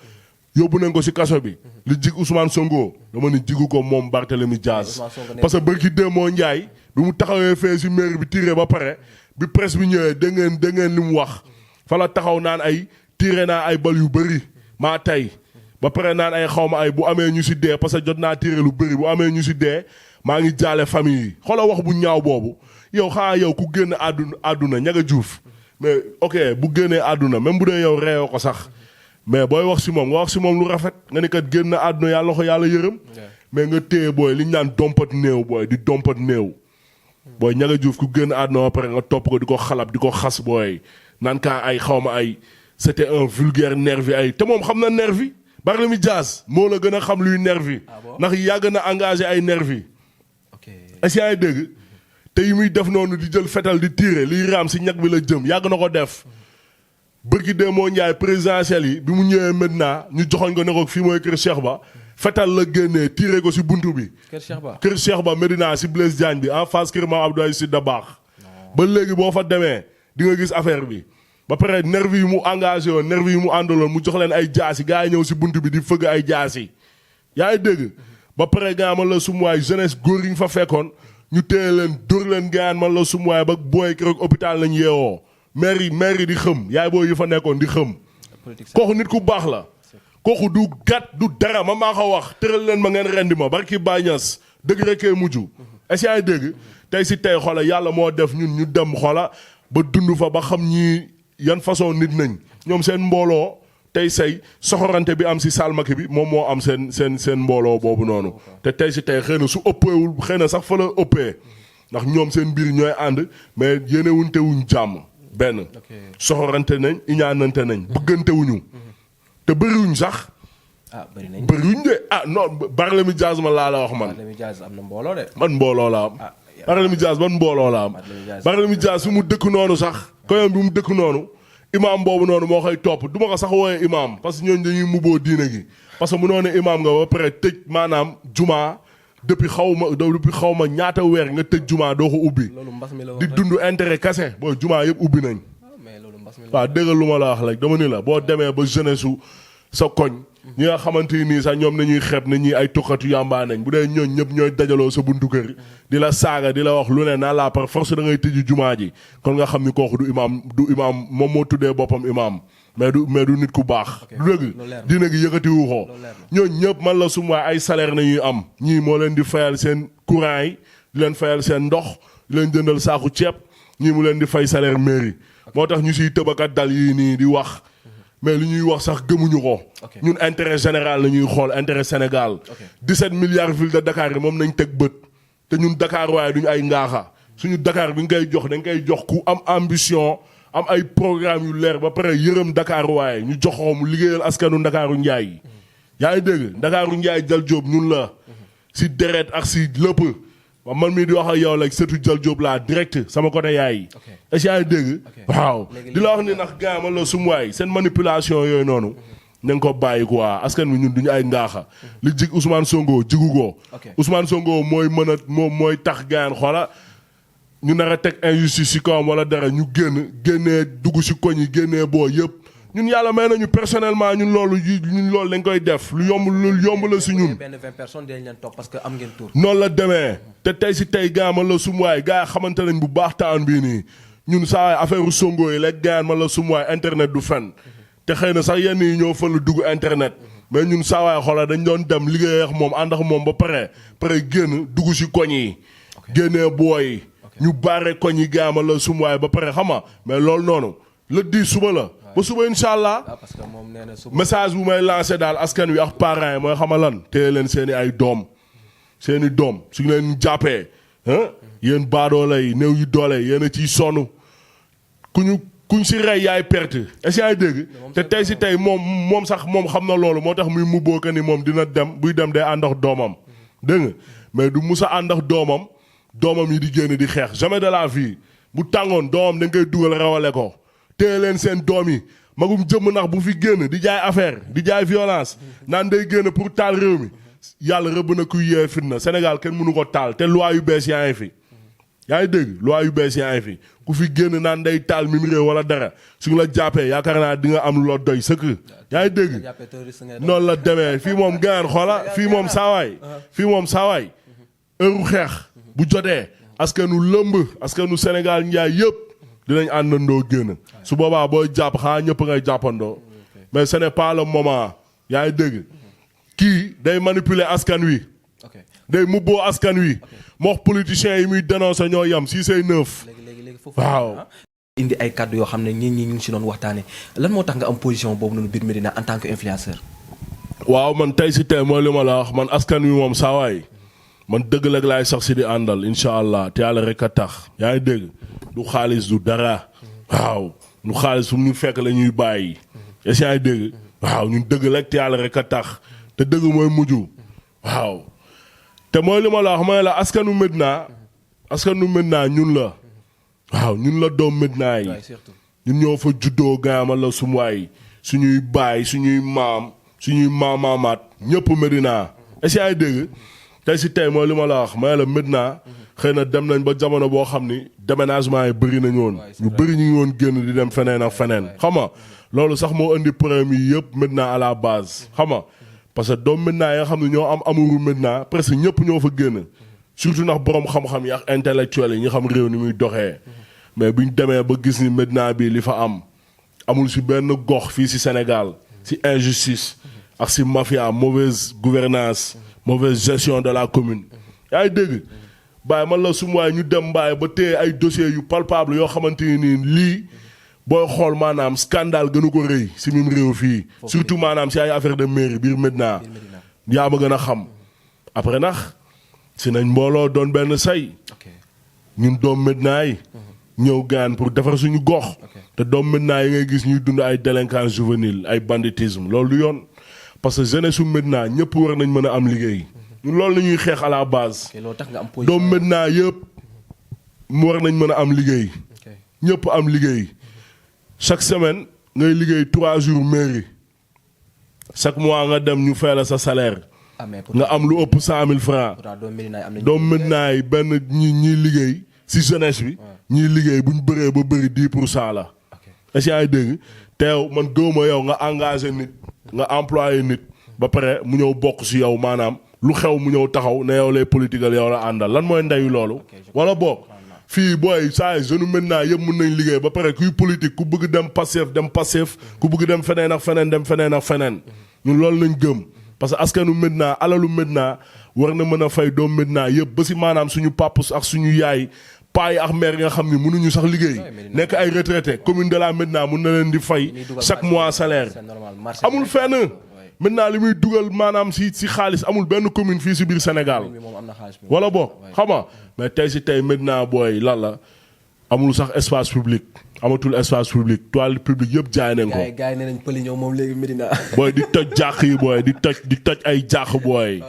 yóbbu nañ ko si kaso bi li jig Ousmane Sonko dama ni jigu ko moom Barthélémy Dias parce que bërki dee moo njaay bi mu taxawee fee si mairie bi tiré ba pare bi presse bi ñëwee da ngeen li mu wax fa la taxaw naan ay tiré naa ay bal yu bëri maa tey ba pare naan ay xaw ma ay bu amee ñu si dee parce que jot naa tiré lu bëri bu amee ñu si dee maa ngi jaale famille yi xoolal wax bu ñaaw boobu yow xanaa yow ku génn àdduna Ndiaga Diouf mais ok bu génnee àdduna même bu dee yow reeyoo ko sax mais booy wax si moom nga wax si moom lu rafet nga ni kat génn àdduna yàlla ko yàlla yërëm mais nga téye booy li ñu naan dompat néew booy di dompat néew booy Ndiaga Diouf ku génn àdduna ba pare nga topp ko di ko xalab di ko xas booy naan kaa ay xaw ma ay c'était un vulgaire nervi ay te moom xam na nervi Barthélémy Dias moo la gën a xam luy nervi ndax yàgg na engagé ay nervi est-ce que yaa ngi dégg te yi muy def noonu di jël fetal di tiire liy raam si ñag bi la jëm yàgg na ko def bërki dee moo njaay présidentiel yi bi mu ñëwee maintenant ñu joxoñ ko ne ko fii mooy kër Cheikh Ba fetal la génnee tiire ko si buntu bi kër Cheikh Ba Medina si Blaise Diagne bi en face kër Maam Abdou Aziz Sy Dabakh ba léegi boo fa demee di nga gis affaire bi ba pare nervi yi mu engagé woon nervi yi mu àndaloon mu jox leen ay jaasi gars yi ñëw si buntu bi di fëgg ay jaasi yaa ngi dégg ba pare gaa man la sumuwaay jeunesse góor yi ñu fa fekkoon ñu téye leen dóor leen gaan man la sumuwaay ba booy keroog hôpital lañ yeewoo maire yi di xëm yaay booy yi fa nekkoon di xëm kooku nit ku baax la kooku du gat du dara ma maa ko wax tëral leen ma ngeen rendi ma barki bañas dëgg rekkee mujj est-ce que yaa ngi dégg tey si tey xoola yàlla moo def ñun ñu dem xoola ba dund fa ba xam ñi yan façon nit nañ ñoom seen mbooloo tey say soxorante bi am si salmaki bi moom moo am seen mbooloo boobu noonu te tey si tey xëy na su ëppeewul xëy na sax fa la ëppee ndax ñoom seen biir ñooy ànd mais yéenewunte wuñ jàmm benn soxorante nañ iñaanante nañ bëggante wuñu te bëriwuñ sax bëriwuñ de non Barthélémy Dias ma laa la wax man man mbooloo la am Barthélémy Dias ban mbooloo la am Barthélémy Dias fi mu dëkk noonu sax koyom bi mu dëkk noonu imaam boobu noonu moo koy topp du ma ko sax wooyee imaam parce que ñooñu dañuy mubboo diine gi parce que munoo ne imaam nga ba pare tëj maanaam jumaa depuis xaw ma ñaata weer nga tëj jumaa doo ko ubbi di dund intérêt kase booy jumaa yëpp ubbi nañ waaw déggal lu ma la wax rek dama ni la boo demee ba jeunesse su sa koñ ñi nga xamante nii sax ñoom nañuy xeeb na ñuy ay tukkatu yàmbaa nañ bu dee ñooñ ñëpp ñooy dajaloo sa buntu kër di la saaga di la wax lu ne naa la par force da ngay tëji jumaa ji kon nga xam ni kooku du imaam moom moo tuddee boppam imaam mais du nit ku baax du dëgg dina gi yëkkatiwu ko ñooñ ñëpp man la sum waay ay salaire nañuy am ñii moo leen di fayal seen courant yi di leen fayal seen ndox di leen jëndal saaku ceeb ñii mu leen di fay salaire mairie moo tax ñu siy tëbakat dal yii nii di wax mais li ñuy wax sax gëmuñu ko ñun intérêt général la ñuy xool intérêt Sénégal 17 milliards ville de Dakar yi moom nañ teg bët te ñun Dakar waaye duñu ay ngaaxa suñu Dakar bi nga koy jox dañ koy jox ku am ambition am ay programme yu leer ba pare yërëm Dakar waaye ñu jox ko mu liggéeyal askanu Ndakaaru Njaay yi yaa ngi dégg Ndakaaru Njaay Jal Jóob ñun la si deret ak si lépp man mii di wax ak yow like surtout Jal Jóob laa direct sama côté yaay est-ce que yaa ngi dégg waaw di la wax ni ndax gars man la sumuwaay seen manipulation yooyu noonu na nga ko bàyyi quoi askan wi ñun duñu ay ngaaxa li jig Ousmane Sonko jigu ko Ousmane Sonko mooy mën a moom mooy tax gaan xoola ñu nar a teg injustice si kawam wala dara ñu génnee dugg si koñ yi génnee boo yëpp ñun yàlla may nañu personnellement ñun loolu dañ koy def lu yomb la si ñun. benn 20 personnes dañ leen topp parce que am ngeen tur. noonu la demee te tey si tey gaa man la sumuwaay gaa yi xamante nañ bu baax taan bii nii ñun saa affaire Sonko yi lekk gaa man la sumuwaay internet du fen te xëy na sax yenn yi ñoo fan la dugg internet mais ñun saa waay xoolal dañ doon dem liggéey ak moom ànd ak moom ba pare génn dugg si koñ yi. génnee booy ñu baare koñ yi gaa man la sumuwaay ba pare xam nga mais loolu noonu le 10 suba la. ba suba incha allah parce que moom nee na suba message bu may lancé daal askan wi ak parents yi mooy xama lan téye leen seen i ay doom seen i doom su ñu leen jàppee yéen baadoole yi néew yi doole yéen a ciy sonn kuñ si rey yaay perte est-ce que yaay dégg te tey si tey moom sax moom xam na loolu moo tax muy mubboo que ni moom dina dem buy dem day ànd ak doomam dégg nga mais du mus a ànd ak doomam yi di génn di xeex jamais de la vie bu tàngoon doomam da nga koy dugal rawale ko téye leen seen doom yi magum jëmm nax bu fi génn di jaay affaire di jaay violence naan day génn pour taal réew mi yàlla rëbb na kuy yee fitna Sénégal kenn mënu ko taal te loi yu bees yaa ngi fi yaa ngi dégg loi yu bees yaa ngi fi ku fi génn naan day taal mim réew wala dara su la jàppee yaakaar naa di nga am lu la doy sëkk yaa ngi dégg noonu la demee fii moom gaan xoola fii moom saawaay heure xeex bu jotee askanu lëmb askanu Sénégal njaay yëpp dinañ àndandoo génn su boobaa booy jàpp xanaa ñëpp ngay jàppandoo mais ce n'est pas le moment yaa ngi dégg kii day manipuler askan wi day mubboo askan wi moo wax politiciens yi muy dénoncer ñoo yam 6 et 9 waaw indi ay kàddu yoo xam ne ñi ñu ngi si doon waxtaane lan moo tax nga am position boobu noonu biir Médina en tant que influenceur. waaw man tey si tey mooy li ma la wax man askan wi moom saawaay man dëgg la laay sax si di àndal incha allah te yàlla rek a tax yaa ngi dégg du xaalis du dara waaw du xaalis fu mu ñu fekk la ñuy bàyyi est-ce que yaa ngi dégg waaw ñun dëgg rek te yàlla rek a tax te dëgg mooy mujj waaw te mooy li ma la wax mooy la askanu Médina ñun la waaw ñun la doom Médina yi ñun ñoo fa juddoo gaama la sumuwaay suñuy baay suñuy maam suñuy maamaamaat ñëpp Médina est-ce que yaa ngi dégg tey si tey mooy li ma la wax mooy la Médina xëy na dem nañ ba jamono boo xam ni déménagement yi bëri nañu woon ñu bëri ñu ngi woon génn di dem feneen ak feneen xam nga loolu sax moo indi problème yi yëpp Médina à la base xam nga parce que doom Médina yi nga xam ne ñoo am amuru Médina presque ñëpp ñoo fa génn surtout ndax borom xam-xam yi ak intellectuels yi ñu xam réew ni muy doxee mais bu ñu demee ba gis ni Médina bi li fa am amul si benn gox fii si Sénégal si injustice ak si mafia mauvaise gouvernance mauvaise gestion de la commune yaa ngi dégg bàyyi man la sum waay ñu dem mbaay ba téye ay dossiers yu palpable yoo xamante ni lii booy xool maanaam scandale gënu ko rëy si mim réew fii surtout maanaam si ay affaire de mairie biir Médina yaa ma gën a xam après nax si nañ mbooloo doon benn say ñun doom Médina yi ñëw gaan pour defar suñu gox te doom Médina yi ngay gis ñuy dund ay délinquance juvénile ay banditisme loolu du yoon parce que jeunesse su Médina ñëpp war nañ mën a am liggéey ñun loolu la ñuy xeex à la base doom Médina yëpp mu war nañ mën a am liggéey ñëpp am liggéey chaque semaine ngay liggéey 3 jours mairie chaque mois nga dem ñu fay la sa salaire nga am lu ëpp 100 000 francs doom Médina yi benn ñi liggéey si jeunesse bi ñiy liggéey bu ñu bëree ba bëri 10% la est-ce que yaa ngi dégg teew man gëwma yow nga engagé nit nga employé nit ba pare mu ñëw bokk si yow maanaam lu xew mu ñëw taxaw ne yow lay politique yow la àndal lan mooy ndeyu loolu wala bokk fii booy saa jeune Médina yëpp mun nañ liggéey ba pare kuy politique ku bëgg dem Pastef ku bëgg dem feneen ak feneen dem feneen ak feneen ñun loolu lañ gëm parce que askanu Médina alalu Médina war na mën a fay doom Médina yëpp ba si maanaam suñu papus ak suñu yaay paa yi ak mère yi nga xam ni mënuñu sax liggéey nekk ay retraité commune de la Médina mun na leen di fay chaque mois salaire amul fenn Médina li muy dugal maanaam si xaalis amul benn commune fii si biir Sénégal wala boog xam nga mais tey si tey Médina booy lan la amul sax espace public amatul espace public toilette publique yëpp jaay nañ ko. gars yi nee nañ pëli ñëw moom léegi Médina. booy di toj jàq yi booy di toj ay jàq booy.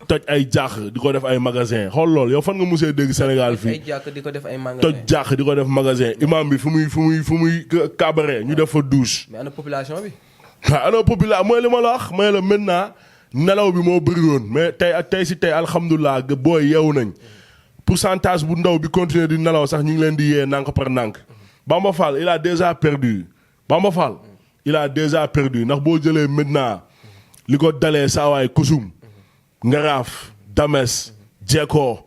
toj ay jàq di ko def ay magasin xool loolu yow fan nga musee dégg Sénégal fii ay jàq di ko def ay magasin toj jàq di ko def magasin imam bi fu muy cabaret ñu def fa douche. mais ana population bi. waaw ana population mooy li ma la wax mooy la maintenant nelaw bi moo bëri woon mais tey si tey alhamdulilah booy yeewu nañ pourcentage bu ndaw bi continuer di nelaw sax ñu ngi leen di yee nànk par nànk. Bamba Fall il a déjà perdu Bamba Fall il a déjà perdu ndax boo jëlee maintenant li ko dalee saawaay Kusum Ngaraaf Dames Jekko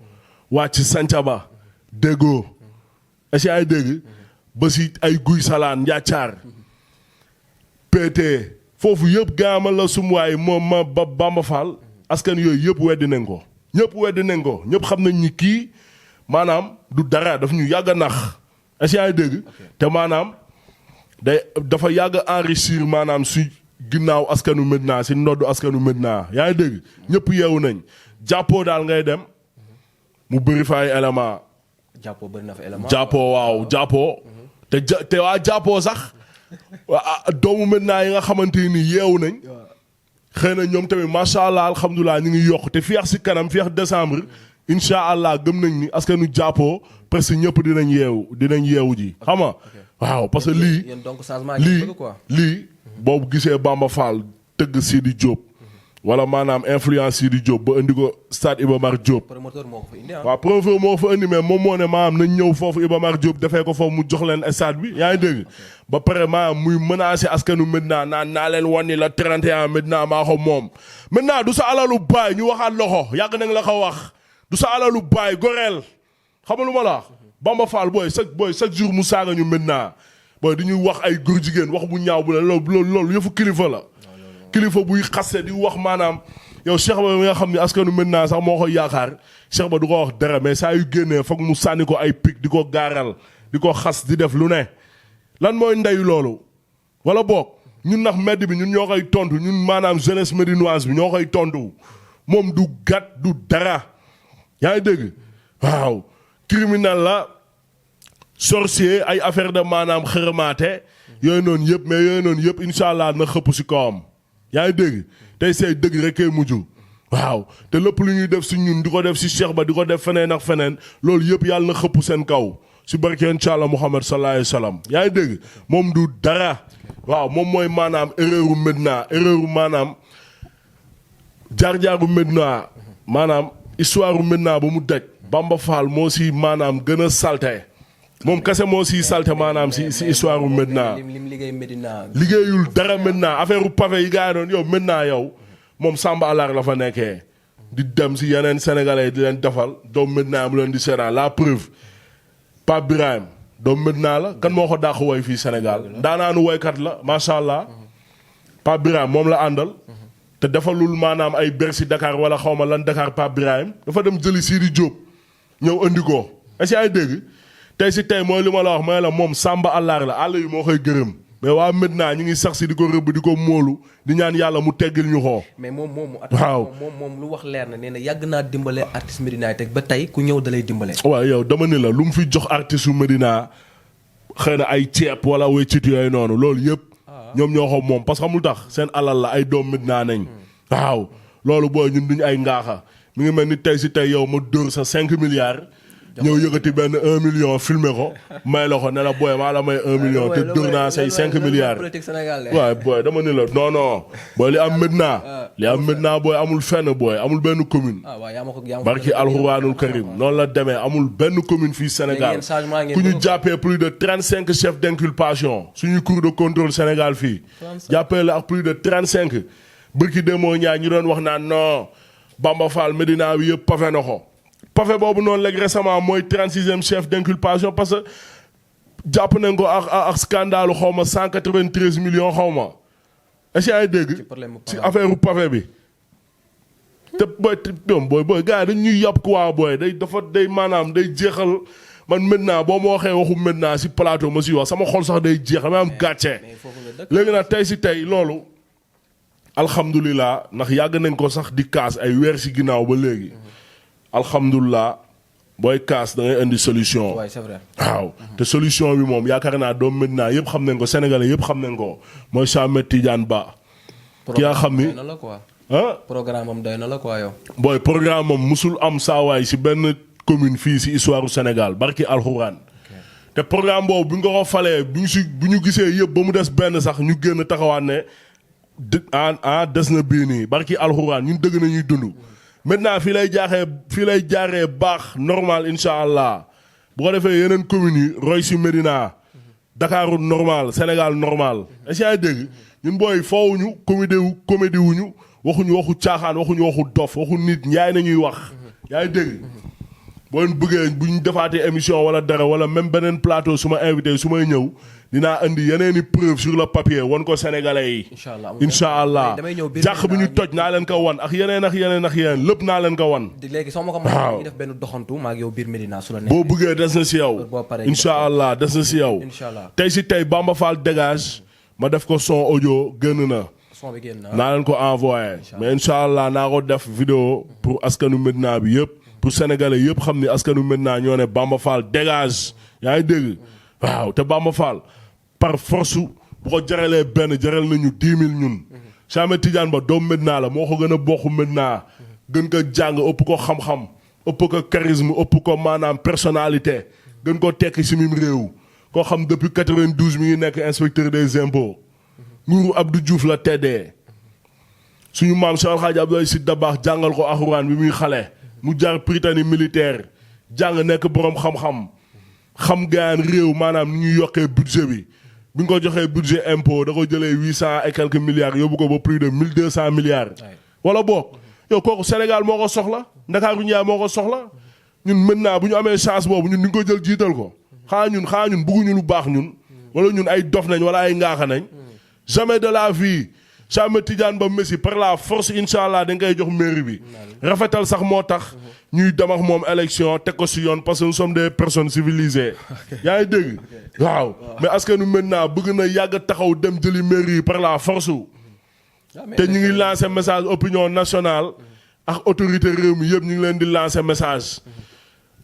wàcc Sancaba Déggo est-ce que ay dégg ba si ay Guy Salaan Njaacaar pété foofu yëpp gaamal la sumuwaay moom ma ba Bamba Fall askan yooyu yëpp weddi nañ ko ñëpp xam nañ ni kii maanaam du dara daf ñu yàgg a nax est-ce que ay dégg te maanaam dafa yàgg a enrichir maanaam si ginnaaw askanu Médina si ndoddu askanu Médina yaa ngi dégg ñëpp yeewu nañ jàppoo daal ngay dem mu bëri fa ay élément jàppoo bëri na fa élément jàppoo waaw jàppoo te waa jàppoo sax doomu Médina yi nga xamante ni yeewu nañ xëy na ñoom tamit macha allah alhamdulilah ñu ngi yokk te fiyax si kanam fiyax décembre incha allah gëm nañ ni askanu jàppoo parce que ñëpp dinañ yeewu ji xam nga waaw parce que lii boobu gisee Bamba Fall tëgg Sidi Diop wala maanaam influence Sidi Diop ba indi ko stade Iba Mar Diop. promoteur moo ko fa indi waaw promoteur moo ko fa indi mais moom moo ne maanaam nañ ñëw foofu Iba Mar Diop defee ko foofu mu jox leen stade bi yaa ngi dégg. ba pare maanaam muy menacé askanu Médina naa leen wan ni la 31 Médina maa ko moom. Médina du sa alalu baay ñu waxaat loxo yàgg nañ la ko wax du sa alalu baay goreel xam nga lu ma la wax Bamba Fall chaque jour mu saaga ñu maintenant booy di ñuy wax ay góor jigéen wax bu ñaaw bu ne loolu yëfu kilifa la. kilifa buy xaste di wax maanaam yow Cheikh Ba mi nga xam ne askanu maintenant sax moo koy yaakaar Cheikh Ba du ko wax dara mais saa yu génnee foog mu sànni ko ay pic di ko gaaral di ko xas di def lu ne lan mooy ndeyu loolu wala boog ñun nax mbedd bi ñun ñoo koy tontu ñun maanaam jeunesse médinoise bi ñoo koy tontu moom du gat du dara yaa ngi dégg waaw criminel la sorcier ay affaire de maanaam xërëmaate yooyu noonu yëpp mais yooyu noonu yëpp incha allah na xëpp si kawam yaa ngi dégg tey say dëgg rek kay mujj waaw te lépp lu ñuy def si ñun di ko def si Cheikh Ba di ko def feneen ak feneen loolu yëpp yàlla na xëpp seen kaw si barke incha allah Muhammad sallallahu alayhi wa sallam yaa ngi dégg moom du dara waaw moom mooy maanaam erreuru Medina erreuru maanaam jaar-jaaru Medina maanaam histoire u Medina ba mu daj Bamba Fall moo si maanaam gën a salte moom kese moo siy salte maanaam si histoire u Medina lim liggéey Medina. liggéeyul dara Medina affaire u pavé yi gars yi doon yow Medina yow moom Samba Alar la fa nekkee di dem si yeneen sénégalais di leen defal doom Medina mu leen di seetaan la preuve Pape Birahim doom Medina la kan moo ko dàq woy fii Sénégal daanaanu woykat la macha allah Pape Birahim moom la àndal te defalul maanaam ay Bercy Dakar wala xaw ma lan Dakar Pape Birahim dafa dem jëli Sidi Diop ñëw andi ko est-ce que ay dégg tey si tey mooy li ma la wax mooy la moom Samba Allaar la àll yi moo koy gërëm mais waa Medina ñu ngi sax si di ko rëbb di ko móolu di ñaan yàlla mu teggil ñu xoo mais moom waaw moom lu wax leer na nee na yàgg naa dimbale artiste Medina yi teg ba tey ku ñëw da lay dimbale. waaw yow dama ni la lu mu fi jox artiste su Medina xëy na ay ceeb wala weccit yooyu noonu loolu yëpp ñoom ñoo ko moom parce que xamul tax seen alal la ay doom Medina nañ waaw loolu booy ñun duñ ay ngaaxa mi ngi mel ni tey si tey yow ma dóor sa 5 milliards ñëw yëkkati benn 1 million filmé ko may la ko ne la booy maa la may 1 million te dóor naa say 5 milliards waaw booy dama ni la non booy li am Medina booy amul fenn booy amul benn commune barki alxuraanul karim noonu la demee amul benn commune fii Sénégal ku ñu jàppee plus de 35 chefs d'inculpation suñu cour de contrôle Sénégal fii jàppee la ak plus de 35 bërki demoo ñaar ñu doon wax naan non Bamba Fall Medina bi yëpp pafe na ko pafe boobu noonu léegi récemment mooy 36e chef d'inculpation parce que jàpp nañ ko ak scandale xaw ma 193 millions xaw ma est-ce que ay dégg ci affaire u pafe bi te booy gars yi dañ ñuy yàpp quoi booy day maanaam day jeexal man maintenant boo ma waxee waxu maintenant si plateau ma si wax sama xol sax day jeex damay am gàcce léegi nag tey si tey loolu alhamdulilah ndax yàgg nañ ko sax di kaas ay weer si ginnaaw ba léegi alhamdulilah booy kaas da ngay indi solution. waaw c'est vrai. waaw te solution bi moom yaakaar naa doom Medina yëpp xam nañ ko sénégalais yëpp xam nañ ko mooy Cheikh Ahmed Tidiane Ba. ki nga xam ni programme am doy na la quoi yow. booy programme am musul am saawaay si benn commune fii si histoire du Sénégal barki alxuraan. te programme boobu bu ñu ko falee bu ñu gisee yëpp ba mu des benn sax ñu génn taxawaat ne des na bii nii barki alxuraan ñun dëgg nañuy dund. maintenant fii lay jaaree baax normal incha allah bu ko defee yeneen communes yi roy si Medina Dakaru normal Sénégal normal est-ce que yaa dégg ñun booy foowuñu comédie wuñu waxuñu waxu caaxaan waxuñu waxu dof waxu nit njaay nañuy wax yaa dégg boo leen bëggee bu ñu defaatee émission wala dara wala même beneen plateau su ma invité su may ñëw dinaa indi yeneen i preuve sur le papier wan ko sénégalais yi. incha allah jàq bi ñu toj naa leen ko wan ak yeneen lépp naa leen ko wan. léegi soo ma ko mën a def benn doxantu maa ngi yow biir Medina su la neexee. boo bëggee des na si yow. incha allah des na si yow. tey si tey Bamba Fall dégage ma def ko son audio génn na. naa leen ko envoyé. mais incha allah naa ko def vidéo pour askanu Medina bi yëpp. pour sénégalais yëpp xam ni askanu Medina ñoo ne Bamba Fall dégage yaa ngi dégg waaw te Bamba Fall par force bu ko jaralee benn jaral nañu 10 000 ñun. Cheikh Ahmed Tidiane Ba doom Medina la moo ko gën a bokk Medina gën ko jàng ëpp ko xam-xam ëpp ko charisme ëpp ko maanaam personnalité gën ko tekki si mim réew koo xam depuis 92 mi ngi nekk inspecteur des impôts nguuru Abdou Diouf la teddee suñu maam Cheikh Alhaji Abdoulaye Sy Dabakh jàngal ko alxuraan bi muy xale. mu jaar Prytanée militaire jàng nekk boroom xam gaan réew maanaam ni ñuy yokkee budget bi bi nga ko joxee budget impôt da ko jëlee 800 et quelques milliards yóbbu ko ba plus de 1200 milliards. wala boog yow kooku Sénégal moo ko soxla Ndakaaru Njaay moo ko soxla ñun maintenant bu ñu amee chance boobu ñun ñu ko jël jiital ko xanaa ñun bëgguñu lu baax ñun wala ñun ay dof nañ wala ay ngaaxa nañ jamais de la vie jamais Tidiane Ba Messi par la force incha allah da ngay jox mairie bi rafetal sax moo tax ñuy dem ak moom élection teg ko si yoon parce que nous sommes des personnes civilisées yaa ngi dégg waaw mais askanu maintenant bëgg na yàgg taxaw dem jëli mairie yi par la force te ñu ngi lancer message opinion nationale ak autorité réew mi yëpp ñu ngi leen di lancer message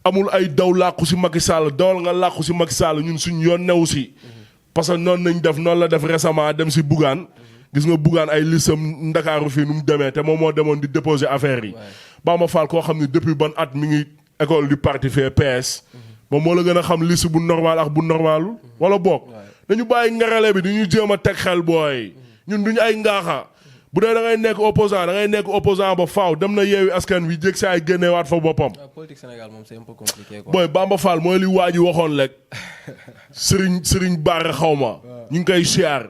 amul ay daw làqu si Macky Sall dawal nga làqu si Macky Sall ñun suñ yoon new si parce que noonu nañ def noonu la def récemment dem si Bougane gis nga Bougane ay listam Ndakaaru fii nu mu demee te moom moo demoon di déposer affaire yi Bamba Fall koo xam ne depuis ban at mi ngi école du parti fait PS moom moo la gën a xam liste bu normal ak bu normalul wala boog dañu bàyyi ngarale bi dañuy jéem a teg xel booy ñun duñu ay ngaaxa bu dee da ngay nekk opposant ba faaw dem na yeewi askan wi jég saa ay génneewaat fa boppam. politique Sénégal moom c'est un peu compliqué quoi. booy Bamba Fall mooy li waa ji waxoon rek Serigne Bara xaw ma ñu ngi koy siyaar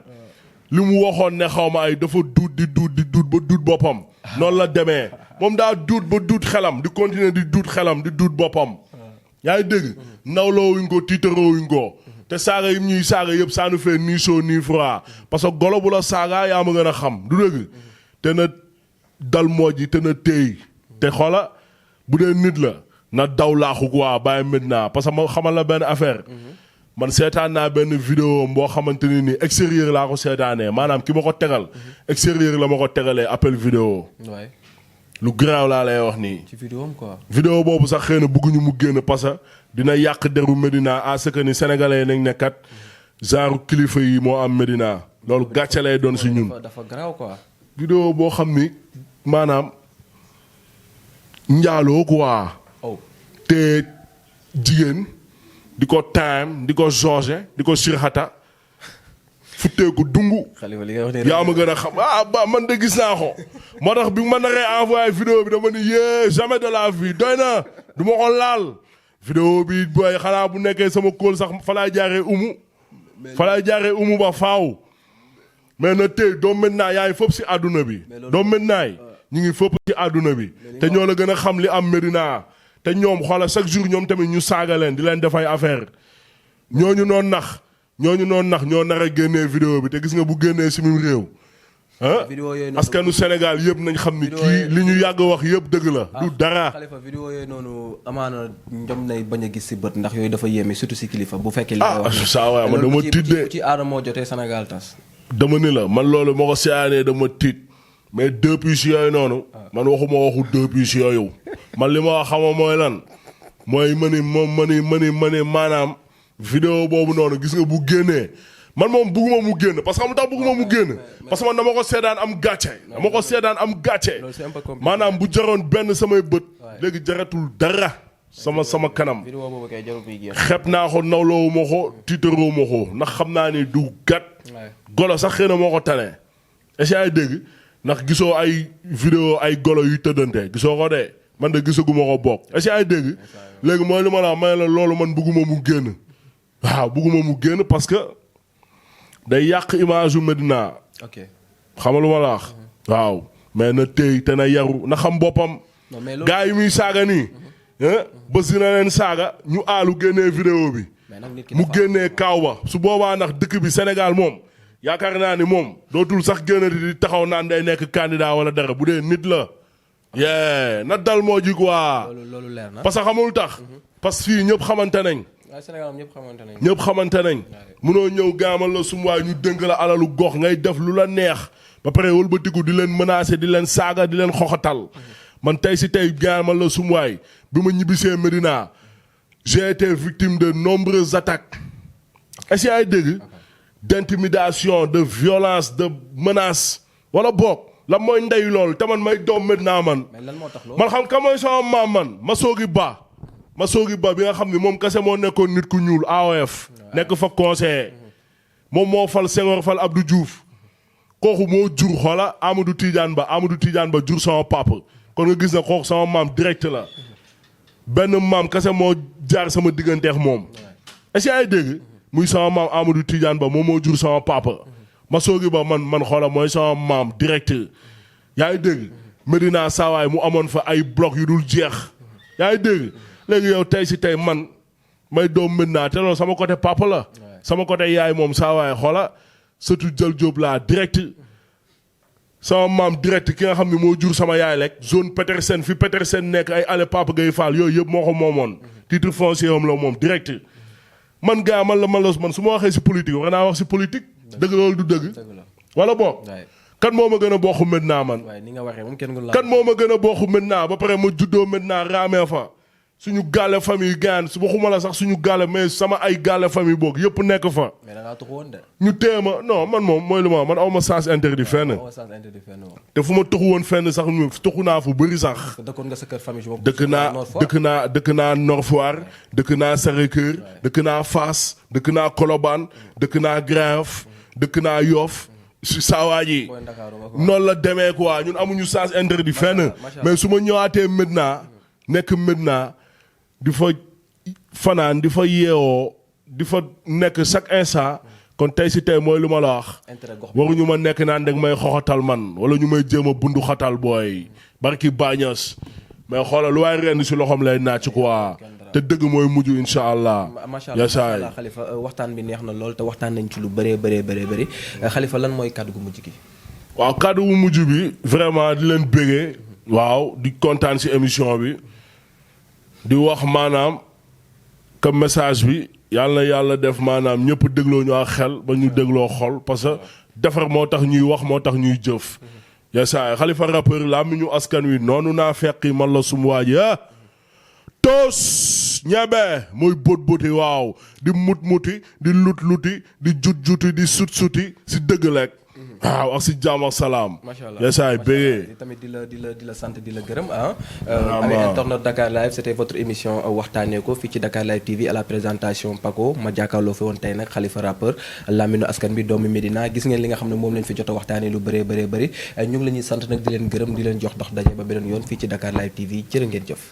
li mu waxoon ne xaw ma ay dafa duut di duut ba duut boppam noonu la demee moom daa duut ba duut xelam di continuer di duut xelam di duut boppam yaa ngi dégg nawloo wuñ ko tiitaroo wuñ ko te saaga yi ñuy saaga yëpp ça nous fait ni chaud ni froid parce que golo bu la saaga yaa ma gën a xam du dëgg te na dal moo ji te na téy te xoola bu dee nit la na daw laaxu quoi bàyyi maintenant parce que ma xamal la benn affaire man seetaan naa benn vidéo boo xamante ni nii extérieur laa ko seetaanee maanaam ki ma ko tegal extérieur la ma ko tegalee appel vidéo lu garaaw laa lay wax nii. ci vidéo am quoi. vidéo boobu sax xëy na bëgguñu mu génn parce que dina yàq deru Médina à ce que ni sénégalais nañ ne kat genre kilifa yi moo am Médina loolu gàcce lay doon si ñun. dafa garaaw quoi. vidéo boo xam ni maanaam njaaloo quoi. te jigéen di ko time di ko George di ko sirxata futteeku dungu. yaa ma gën a xam ba man de gis naa ko. moo tax bi ma naree envoyé vidéo bi dama ni yee jamais de la vie doy na du ma ko laal. vidéo bi booy xanaa bu nekkee sama kóol sax fa laay jaaree umu ba faaw. mais na tey doom maintenant yaa ngi fëpp si àdduna bi. doom maintenant yi ñu ngi fëpp si àdduna bi. te ñoo la gën a xam li am Médina. te ñoom xoola chaque jour ñoom tamit ñu saaga leen di leen def ay affaire ñooñu noonu nax ñoo nar a génnee vidéo bi te gis nga bu génnee si mim réew ah askanu Sénégal yëpp nañ xam ni kii li ñu yàgg wax yëpp dëgg la du dara. Khalifa vidéo yooyu noonu amaana ñoom nay bañ a gis si bët ndax yooyu dafa yéeme surtout si kilifa bu fekkee li ngay wax saa waay man dama tiit de ci aada moo jotee Sénégal tas. dama ni la man loolu moo ko seetaanee dama tiit mais depuis yooyu noonu man waxuma waxu depuis yooyu man li ma wax xama mooy lan mooy mani maanaam vidéo boobu noonu gis nga bu génnee man moom bugguma mu génn parce que xam tax bugguma mu génn parce que man dama ko seedaan am gàcce maanaam bu jaroon benn samay bët léegi jaratul dara sama kanam xeeb naa ko nawloowu ma ko tiitaroo ma ko ndax xam naa ni du gat golo sax xëy na moo ko tane est-ce que ay dégg ndax gisoo ay vidéo ay golo yu tëddante gisoo ko de man de gisaguma ko bokk est-ce que ay dégg léegi mooy li ma la may la loolu man bugguma mu génn waaw bugguma mu génn parce que day yàq image yu Médina xam nga lu ma la wax waaw mais na téy te na yaru na xam boppam gars yi muy saaga nii bés dina leen saaga ñu aalu génnee vidéo bi mu génnee kaaw ba su boobaa ndax dëkk bi Sénégal moom yaakaar naa ni moom dootul sax génn di taxaw naan day nekk candidat wala dara bu dee nit la yee na dal moo ji quoi loolu leer na parce que xamul tax parce que fii ñëpp xamante nañ ñëpp xamante nañ munoo ñëw gaamal la sum waay ñu dënk la alalu gox ngay def lu la neex ba pare wëlbatiku di leen menacer di leen saaga di leen xoxatal man tey si tey gaamal la sum waay bi ma ñibbisee Médina j'ai été victime de nombreuses attaques est-ce que ay dégg d'intimidation de violence de menace wala boog la mooy ndey loolu te man may doom Médina man xam ka mooy sama maam man ma soogi ba bi nga xam ni moom kese moo nekkoon nit ku ñuul AOF nekk fa conseiller moom moo fal Senghor fal Abdou Diouf kooku moo jur xoola Amadou Tidiane Ba jur sama papa kon nga gis na kooku sama maam direct la benn maam kese moo jaar sama digganteex moom est-ce que ay dégg muy sama maam Amadou Tidiane Ba moom moo jur sama papa ma soogi ba man xoola mooy sama maam direct yaa ngi dégg Médina Sawaay mu amoon fa ay bloc yu dul jeex yaa ngi dégg léegi yow tey si tey man may doom Medina te loolu sama côté papa la. sama côté yaay moom saa waay xoola surtout jël Diop laa direct. sama maam direct ki nga xam ne moo jur sama yaay rek zone Petersen fi Petersen nekk ay ale Papa Gueye Fall yooyu yëpp moo ko moomoon. titre foncier am la moom direct. man gaa man su ma waxee si politique wax naa wax si politique. dëgg loolu du dëgg. wala boog. kan moo ma gën a bokk Medina man. ni nga waxee moom kenn kan moo ma gën a bokk Medina ba pare ma juddoo Medina raamee fa. suñu gaale famille gaan su waxuma la sax suñu gaale mais sama ay gaale famille boog yëpp nekk fa. mais da ngaa tuxu woon de. ñu téema non man moom mooy lu ma man aw ma sens interdit fenn. te fu ma tuxu woon fenn sax tuxu naa fu bëri sax. dëkkoon nga sa kër famille. dëkk naa Nord Foire dëkk naa Sacré-Cœur dëkk naa Fass dëkk naa Colobane dëkk naa Grand Yoff dëkk naa Yoff si saawaa ji noonu la demee quoi ñun amuñu sens interdit fenn mais su ma ñëwaatee Medina nekk Medina di fa fanaan di fa yeewoo di fa nekk chaque instant kon tey si tey mooy lu ma la wax waruñu ma nekk naan danga may xoxatal man wala ñu may jéem a bundu xatal booy barki bañas mais xoolal lu waay ren si loxoom lay naaj quoi te dëgg mooy mujj incha allah. macha allah Khalifa waxtaan bi neex na lool te waxtaan nañ ci lu bëri Khalifa lan mooy kàddu gu mujj gi. waaw kàddu gu mujj bi vraiment di leen bëggee. waaw di kontaan si émission bi. di wax maanaam que message bi yàlla na yàlla def maanaam ñëpp dégloo ñu ak xel ba ñu dégloo xol parce que defar moo tax ñuy wax moo tax ñuy jëf. yasaay Khalifa rappeur laa mi ñu askan wi noonu naa fekki man la sum waaji toos ñebe mooy bóoti waaw di muti di luti di juti di suti si dëgg lekk waaw ak si jàmm ak salaam. macha allah yasaay bégee tamit di la sant di la gërëm ami internet Dakar Live c'était votre émission waxtaanee ko fii ci Dakar Live TV à la présentation Paco ma jàkkaarloo fi woon tey nag Khalifa rappeur laminu askan bi doomu Médina gis ngeen li nga xam ne moom leen fi jot a waxtaanee lu bëree ñu ngi la ñuy sant nag di leen gërëm di leen jox dox daje ba beneen yoon fii ci Dakar Live TV jërë ngeen jëf.